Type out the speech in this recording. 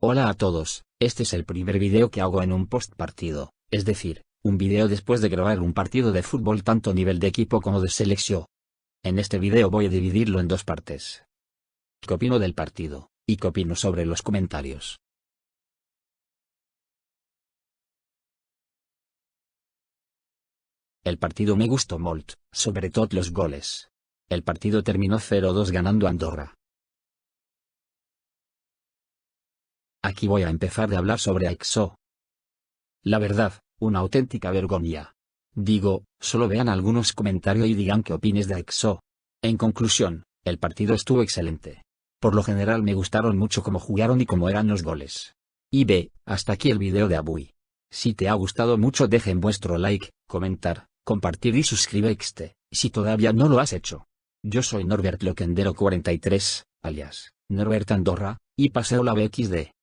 Hola a todos, este es el primer video que hago en un post partido, es decir, un video después de grabar un partido de fútbol tanto a nivel de equipo como de selección. En este video voy a dividirlo en dos partes. ¿Qué opino del partido? ¿Y qué opino sobre los comentarios? El partido me gustó molt, sobre todo los goles. El partido terminó 0-2 ganando Andorra. Aquí voy a empezar de hablar sobre AICSO. La verdad, una auténtica vergüenza. Digo, solo vean algunos comentarios y digan qué opines de AICSO. En conclusión, el partido estuvo excelente. Por lo general me gustaron mucho cómo jugaron y cómo eran los goles. Y ve, hasta aquí el video de Abui. Si te ha gustado mucho dejen vuestro like, comentar, compartir y suscribirte, si todavía no lo has hecho. Yo soy Norbert Loquendero 43, alias Norbert Andorra, y paseo la BXD.